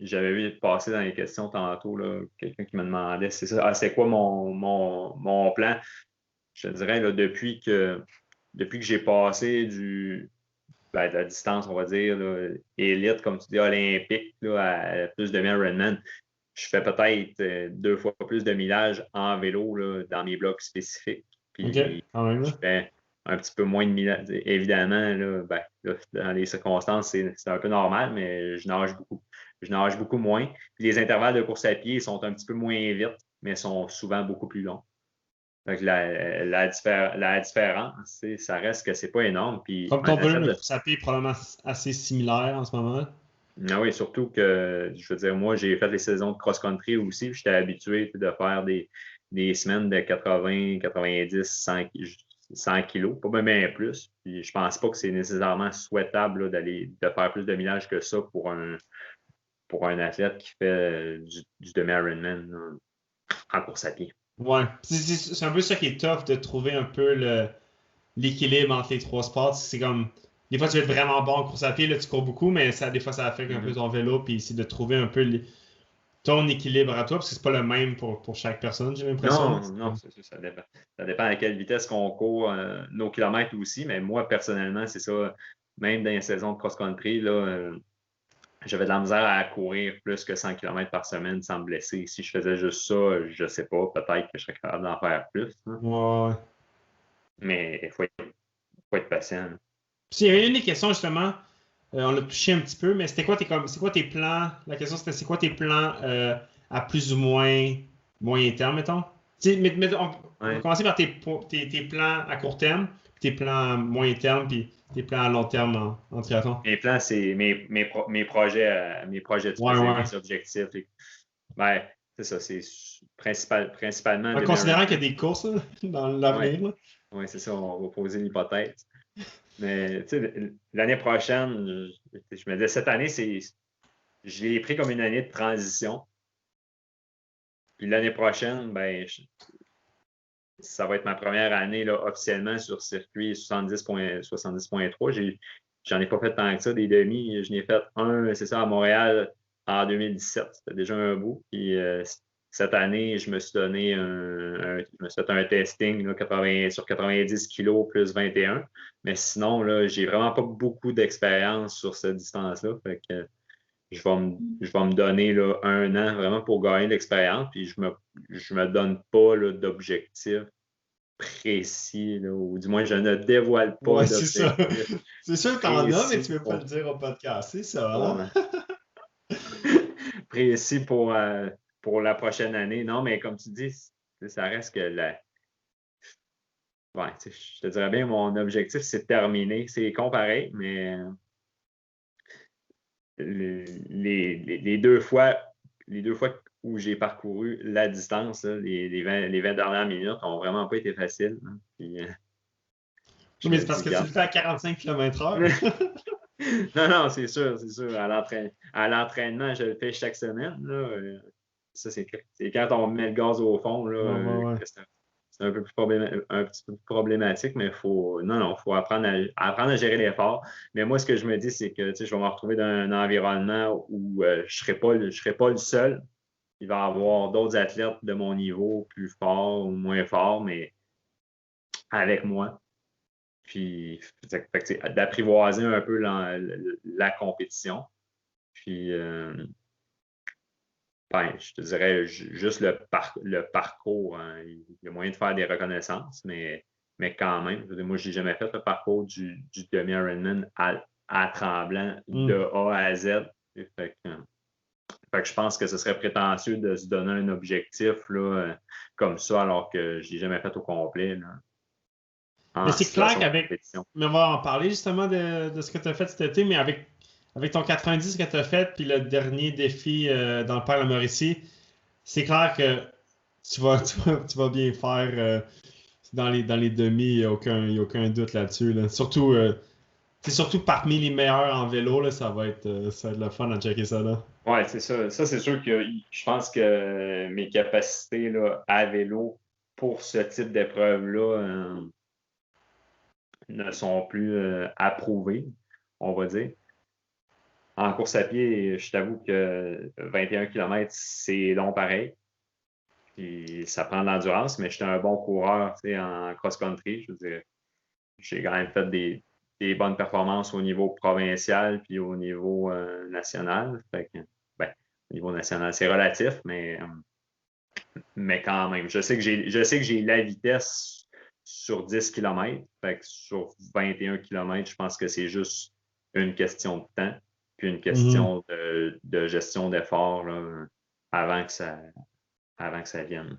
j'avais vu passer dans les questions tantôt, là, quelqu'un qui me demandait, c'est ça, c'est quoi mon plan? Je te dirais, là, depuis que j'ai passé de la distance, on va dire, là, élite, comme tu dis, olympique, là, à plus de 1000 Ironman, je fais peut-être 2 fois plus de millage en vélo là, dans mes blocs spécifiques. OK, Puis quand même, je là. fais un petit peu moins de millage. Évidemment, là, là, dans les circonstances, c'est un peu normal, mais je nage beaucoup. Je nage beaucoup moins. Puis les intervalles de course à pied sont un petit peu moins vite, mais sont souvent beaucoup plus longs. Donc la différence, ça reste que c'est pas énorme. Puis Comme un ton volume athlète de de course à pied est probablement assez similaire en ce moment. Ah oui, surtout que, je veux dire, moi, j'ai fait les saisons de cross-country aussi. J'étais habitué de faire des semaines de 80, 90, 100 kilos, pas même plus. Puis je pense pas que c'est nécessairement souhaitable là, de faire plus de millage que ça pour un athlète qui fait du demi-Ironman là, en course à pied. Ouais. C'est un peu ça qui est tough de trouver un peu l'équilibre entre les trois sports. C'est comme. Des fois, tu vas être vraiment bon en course à pied, là, tu cours beaucoup, mais des fois, ça affecte un peu Mhm. ton vélo, puis c'est de trouver un peu ton équilibre à toi, parce que c'est pas le même pour chaque personne, j'ai l'impression. Non, non, c'est ça, ça dépend. Ça dépend à quelle vitesse qu'on court, nos kilomètres aussi, mais moi, personnellement, c'est ça. Même dans les saisons de cross-country, là, j'avais de la misère à courir plus que 100 km par semaine sans me blesser. Si je faisais juste ça, je sais pas, peut-être que je serais capable d'en faire plus, hein. Ouais, ouais. Mais il faut être patient, là. Puis, il y avait une des questions, justement, on l'a touché un petit peu, mais c'est quoi tes plans? La question, c'était c'est quoi tes plans à plus ou moins moyen terme, mettons? Tu sais, on va Ouais. commencer par tes plans à court terme, puis tes plans à moyen terme, puis tes plans à long terme en triathlon. Mes plans, c'est mes projets de Ouais, faisais, ouais. mes objectifs. Ben, c'est ça, c'est principalement En de considérant qu'il y a Ironman. des courses là, dans Ouais, l'avenir, là. ouais, c'est ça, on va poser l'hypothèse. Mais tu sais, l'année prochaine, je me disais, cette année, je l'ai pris comme une année de transition. Puis l'année prochaine, ben, ça va être ma première année là, officiellement sur circuit 70.3. J'en ai pas fait tant que ça, des demi. Je n'ai fait un, c'est ça, à Montréal en 2017. C'était déjà un bout. Puis cette année, je me suis donné je me suis fait un testing là, sur 90 kilos plus 21. Mais sinon, là, j'ai vraiment pas beaucoup d'expérience sur cette distance-là. Fait que je vais me donner là, 1 an vraiment pour gagner l'expérience. Puis je me donne pas là, d'objectif précis, là, ou du moins je ne dévoile pas Ouais, c'est ça. d'objectif C'est sûr que t'en as, mais précis tu veux pas le dire au podcast, c'est ça, pour, hein? précis pour la prochaine année. Non, mais comme tu dis, ça reste que ouais, je te dirais bien, mon objectif, c'est de terminer. C'est comparé, mais les deux fois où j'ai parcouru la distance, là, les 20 dernières minutes n'ont vraiment pas été faciles, hein. Puis, Oui, je mais me c'est parce dis, que tu regarde. le fais à 45 km/h. Non, non, c'est sûr, c'est sûr. À l'entraînement, je le fais chaque semaine, là. Ça, c'est quand on met le gaz au fond, là, Ouais, ouais, ouais. que c'est un peu plus un petit peu plus problématique, mais non, non, faut apprendre à gérer l'effort. Mais moi, ce que je me dis, c'est que, tu sais, je vais me retrouver dans un environnement où je serai pas le seul. Il va y avoir d'autres athlètes de mon niveau, plus forts ou moins forts, mais avec moi. Puis, d'apprivoiser un peu la compétition. Puis, ben, je te dirais juste le parcours, hein. Il y a moyen de faire des reconnaissances, mais quand même, je veux dire, moi, je n'ai jamais fait le parcours du demi-Ironman à Tremblant Hmm. de A à Z. Fait que je pense que ce serait prétentieux de se donner un objectif là, comme ça, alors que je ne l'ai jamais fait au complet là, Mais en c'est clair situation de qu'avec. compétition. Mais on va en parler justement de ce que tu as fait cet été, mais avec ton 90 que tu as fait, puis le dernier défi dans le Père Mauricie, c'est clair que tu vas bien faire dans les demi, il y a aucun doute là-dessus, là. Surtout, c'est surtout parmi les meilleurs en vélo, là, ça va être le fun à checker ça là. Oui, c'est ça. Ça, c'est sûr que je pense que mes capacités là, à vélo pour ce type d'épreuve-là ne sont plus approuvées, on va dire. en course à pied, je t'avoue que 21 km, c'est long pareil. Puis ça prend de l'endurance, mais j'étais un bon coureur en cross-country. Je veux dire, j'ai quand même fait des bonnes performances au niveau provincial puis au niveau national. Fait que, ben, au niveau national, c'est relatif, mais quand même. Je sais que j'ai la vitesse sur 10 km. Fait que sur 21 km, je pense que c'est juste une question de temps, puis une Mhm. question de gestion d'effort là, avant que ça vienne.